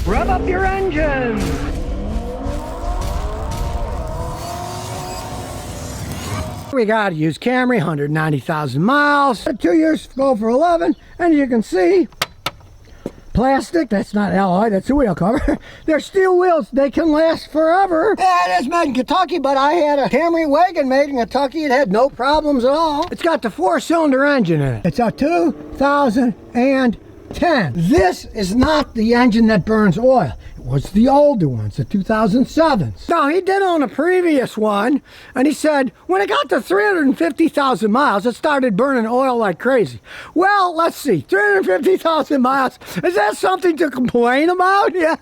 Rev up your engine. We got a used Camry, 190,000 miles. 2 years ago for 11, and you can see, plastic, that's not alloy, that's a wheel cover. They're steel wheels, they can last forever. Yeah, it is made in Kentucky, but I had a Camry wagon made in Kentucky. It had no problems at all. It's got the 4-cylinder engine in it. It's a 2010. This is not the engine that burns oil. It was the older ones, the 2007s. Now, he did own a previous one, and he said, when it got to 350,000 miles, it started burning oil like crazy. Well, let's see, 350,000 miles, is that something to complain about? Yeah.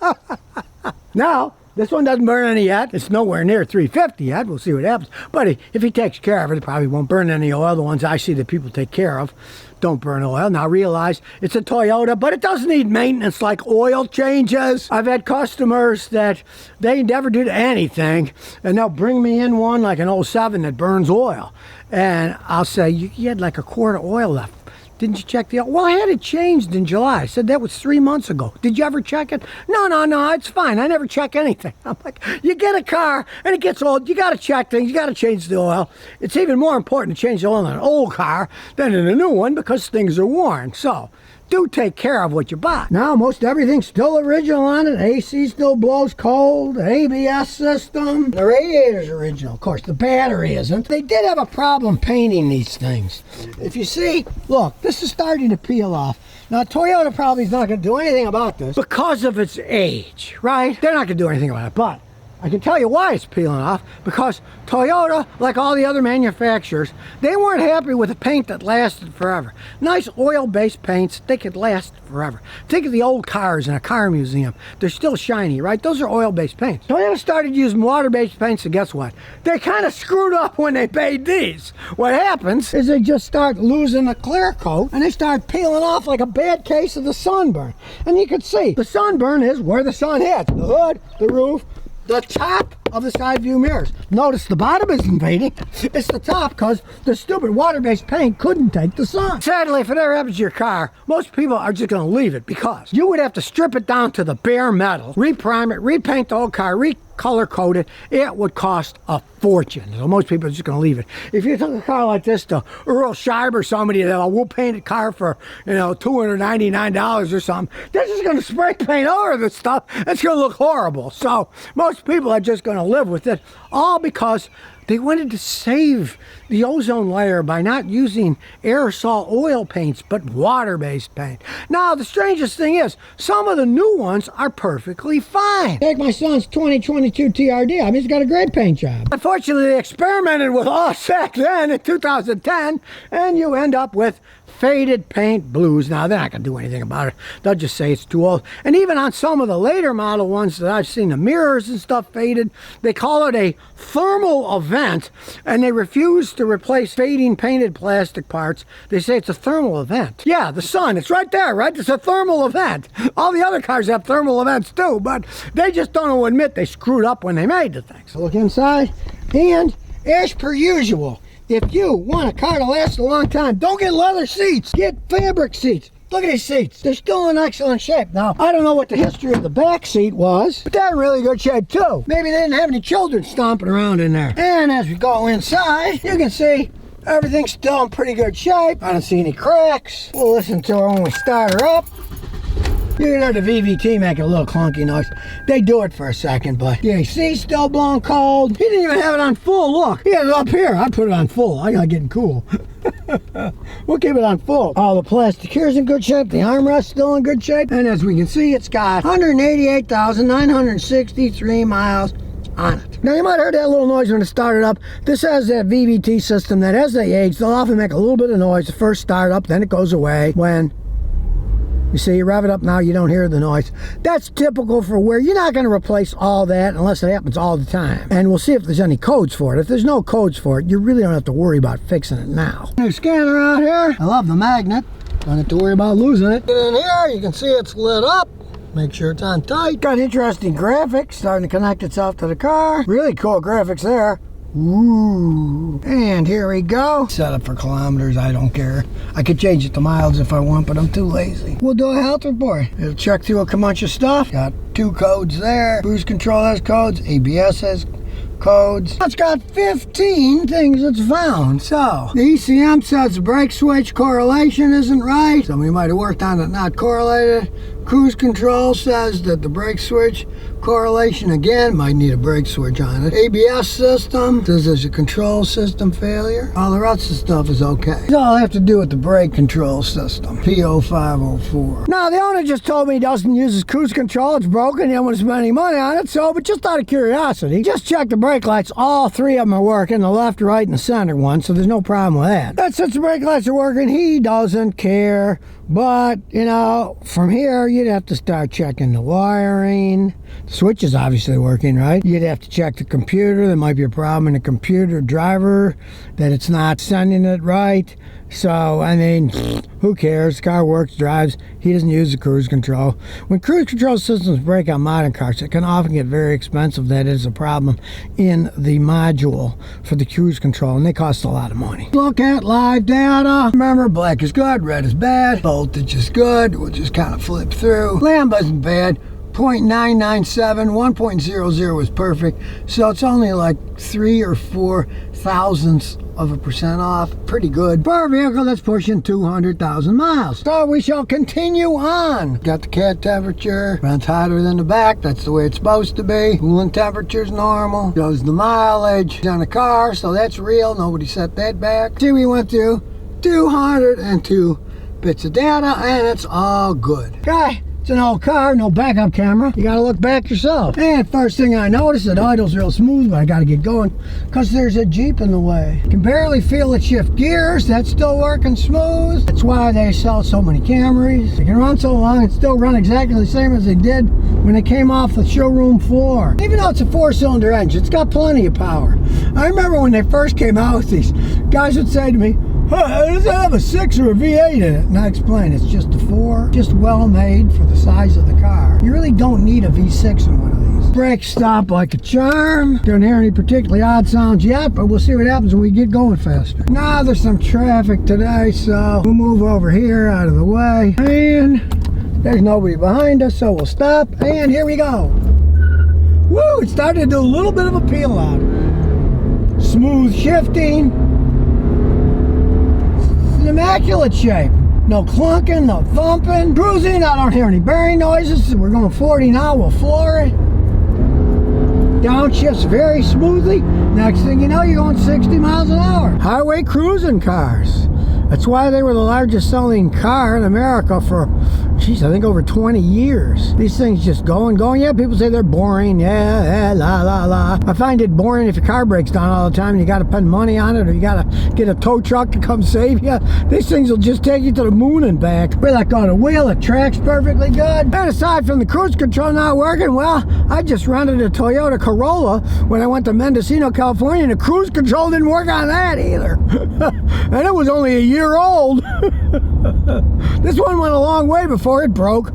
Now, this one doesn't burn any yet. It's nowhere near 350 yet. We'll see what happens. But if he takes care of it, it probably won't burn any oil. The ones I see that people take care of don't burn oil. Now realize it's a Toyota, but it does need maintenance like oil changes. I've had customers that they never did anything, and they'll bring me in one like an 07 that burns oil. And I'll say, you had like a quart of oil left. Didn't you check the oil? Well, I had it changed in July. I said that was 3 months ago. Did you ever check it? No, it's fine. I never check anything. I'm like, you get a car and it gets old. You got to check things. You got to change the oil. It's even more important to change the oil in an old car than in a new one because things are worn. So do take care of what you buy. Now, most everything's still original on it. AC still blows cold. The ABS system. The radiator's original. Of course, the battery isn't. They did have a problem painting these things. If you see, look, this is starting to peel off. Now, Toyota probably is not going to do anything about this because of its age, right? They're not going to do anything about it, but I can tell you why it's peeling off, because Toyota, like all the other manufacturers, they weren't happy with a paint that lasted forever. Nice oil-based paints, they could last forever. Think of the old cars in a car museum. They're still shiny, right? Those are oil-based paints. Toyota started using water-based paints, and guess what? They kind of screwed up when they made these. What happens is they just start losing the clear coat, and they start peeling off like a bad case of the sunburn. And you can see, the sunburn is where the sun hits. The hood, the roof, the top of the side view mirrors. Notice the bottom isn't fading. It's the top because the stupid water-based paint couldn't take the sun. Sadly, if it ever happens to your car, most people are just going to leave it because you would have to strip it down to the bare metal, reprime it, repaint the whole car, color code it. It would cost a fortune. So most people are just going to leave it. If you took a car like this to Earl Scheib or somebody that will paint a car for, $299 or something, they're just going to spray paint over the stuff. It's going to look horrible. So most people are just going to live with it, all because they wanted to save the ozone layer by not using aerosol oil paints, but water-based paint. Now, the strangest thing is, some of the new ones are perfectly fine. Take my son's 2022 TRD. I mean, he's got a great paint job. Unfortunately, they experimented with all back then in 2010, and you end up with faded paint blues. Now, they're not going to do anything about it. They'll just say it's too old. And even on some of the later model ones that I've seen, the mirrors and stuff faded, they call it a thermal event, and they refuse to replace fading painted plastic parts. They say it's a thermal event. Yeah, the sun, it's right there, right? It's a thermal event. All the other cars have thermal events too, but they just don't want to admit they screwed up when they made the thing. So look inside, and as per usual, if you want a car to last a long time, don't get leather seats. Get fabric seats. Look at these seats. They're still in excellent shape. Now, I don't know what the history of the back seat was, but they're in really good shape too. Maybe they didn't have any children stomping around in there. And as we go inside, you can see everything's still in pretty good shape. I don't see any cracks. We'll listen to her when we start her up. You can hear the VVT making a little clunky noise. They do it for a second, but the AC's still blowing cold. He didn't even have it on full. Look, he had it up here. I put it on full. I got getting cool. We'll keep it on full. All the plastic here's in good shape. The armrest's still in good shape. And as we can see, it's got 188,963 miles on it. Now, you might have heard that little noise when it started up. This has that VVT system that as they age, they'll often make a little bit of noise. The first start up, then it goes away. When you see, you rev it up now, you don't hear the noise. That's typical for where you're not going to replace all that unless it happens all the time. And we'll see if there's any codes for it. If there's no codes for it, you really don't have to worry about fixing it now. New scanner out here. I love the magnet. Don't have to worry about losing it. Get in here, you can see it's lit up. Make sure it's on tight. Got interesting graphics starting to connect itself to the car. Really cool graphics there. Ooh. And here we go. Set up for kilometers, I don't care. I could change it to miles if I want, but I'm too lazy. We'll do a health report. It'll check through a bunch of stuff. Got 2 codes there. Cruise control has codes. ABS has codes. It's got 15 things it's found. So the ECM says the brake switch correlation isn't right. Somebody might have worked on it not correlated. Cruise control says that the brake switch correlation again might need a brake switch on it. ABS system says there's a control system failure. All the rest of the stuff is okay. That's all I have to do with the brake control system. P0504. Now the owner just told me he doesn't use his cruise control. It's broken. He don't want to spend any money on it. So, but just out of curiosity, just check the brake lights. All 3 of them are working. The left, right, and the center one. So there's no problem with that. But since the brake lights are working, he doesn't care. But, you know, from here, you'd have to start checking the wiring. The switch is obviously working, right? You'd have to check the computer. There might be a problem in the computer driver that it's not sending it right. So, I mean, who cares? The car works, drives. He doesn't use the cruise control. When cruise control systems break on modern cars, it can often get very expensive. That is a problem in the module for the cruise control, and they cost a lot of money. Look at live data. Remember, black is good, red is bad, voltage is good. We'll just kind of flip through. Lambda isn't bad. 0.997, 1.00 is perfect. So it's only like 3 or 4 thousandths of a percent off. Pretty good for a vehicle that's pushing 200,000 miles. So we shall continue on. Got the cat temperature. Runs hotter than the back. That's the way it's supposed to be. Coolant temperature's normal. Shows the mileage on the car. So that's real. Nobody set that back. See, we went through 202 bits of data and it's all good. Okay. It's an old car, no backup camera. You gotta look back yourself. And first thing I noticed, it idles real smooth, but I gotta get going because there's a Jeep in the way. You can barely feel it shift gears. That's still working smooth. That's why they sell so many Camrys. They can run so long and still run exactly the same as they did when they came off the showroom floor. Even though it's a 4-cylinder engine, it's got plenty of power. I remember when they first came out with these, guys would say to me, does it have a 6 or a V8 in it? And I explain, it's just a 4, just well made for the size of the car. You really don't need a V6 in one of these. Brakes stop like a charm. Don't hear any particularly odd sounds yet, but we'll see what happens when we get going faster. Now there's some traffic today, so we'll move over here out of the way. And there's nobody behind us, so we'll stop. And here we go. Woo, it started to do a little bit of a peel out. Smooth shifting. Immaculate shape. No clunking, no thumping. Cruising, I don't hear any bearing noises. We're going 40 now, we'll floor it. Downshifts very smoothly. Next thing you know, you're going 60 miles an hour. Highway cruising cars. That's why they were the largest selling car in America for, geez, I think over 20 years. These things just go and go. Yeah, people say they're boring. Yeah, la, la, la. I find it boring if your car breaks down all the time and you got to spend money on it or you got to get a tow truck to come save you. These things will just take you to the moon and back. We like on a wheel, it tracks perfectly good. And aside from the cruise control not working, well, I just rented a Toyota Corolla when I went to Mendocino, California, and the cruise control didn't work on that either. And it was only a year old. This one went a long way before it broke.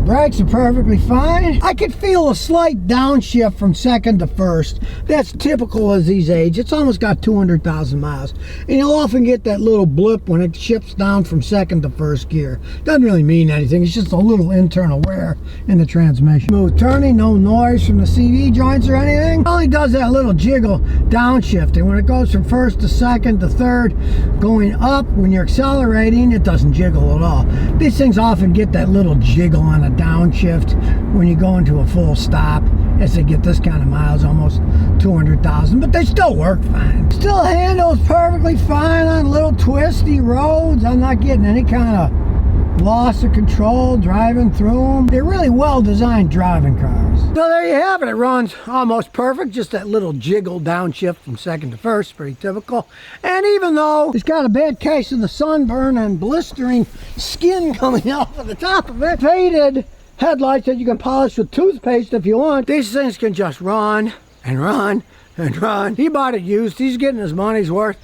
Brakes are perfectly fine. I could feel a slight downshift from second to first. That's typical as these age. It's almost got 200,000 miles. And you'll often get that little blip when it shifts down from second to first gear. Doesn't really mean anything. It's just a little internal wear in the transmission. Smooth turning, no noise from the CD joints or anything. It only does that little jiggle downshifting. When it goes from first to second to third, going up when you're accelerating, it doesn't jiggle at all. These things often get that little jiggle on a downshift when you go into a full stop as they get this kind of miles, almost 200,000, but they still work fine. Still handles perfectly fine on little twisty roads. I'm not getting any kind of loss of control driving through them. They're really well designed driving cars. So there you have it. It runs almost perfect. Just that little jiggle downshift from second to first, pretty typical. And even though it's got a bad case of the sunburn and blistering skin coming off of the top of it, faded headlights that you can polish with toothpaste if you want, these things can just run and run and run. He bought it used. He's getting his money's worth.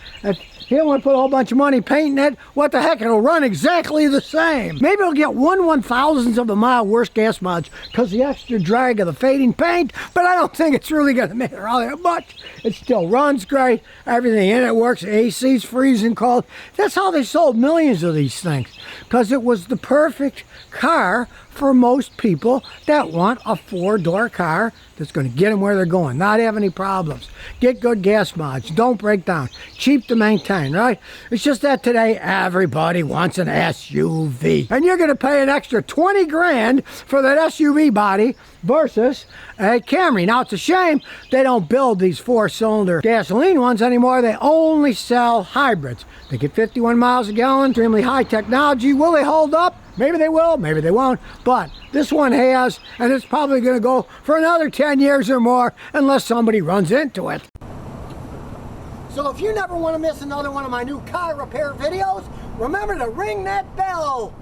He don't want to put a whole bunch of money painting it. What the heck, it'll run exactly the same. Maybe it'll get 1/1000th of a mile worse gas mileage because the extra drag of the fading paint, but I don't think it's really going to matter all that much. It still runs great. Everything in it works. AC's freezing cold. That's how they sold millions of these things, because it was the perfect car for most people that want a 4-door car that's going to get them where they're going, not have any problems, get good gas mileage, don't break down, cheap to maintain, right? It's just that today everybody wants an SUV, and you're going to pay an extra 20 grand for that SUV body versus a Camry. Now, it's a shame they don't build these 4-cylinder gasoline ones anymore. They only sell hybrids. They get 51 miles a gallon, extremely high technology. Will they hold up? Maybe they will, maybe they won't, but this one has, and it's probably going to go for another 10 years or more unless somebody runs into it. So if you never want to miss another one of my new car repair videos, remember to ring that bell.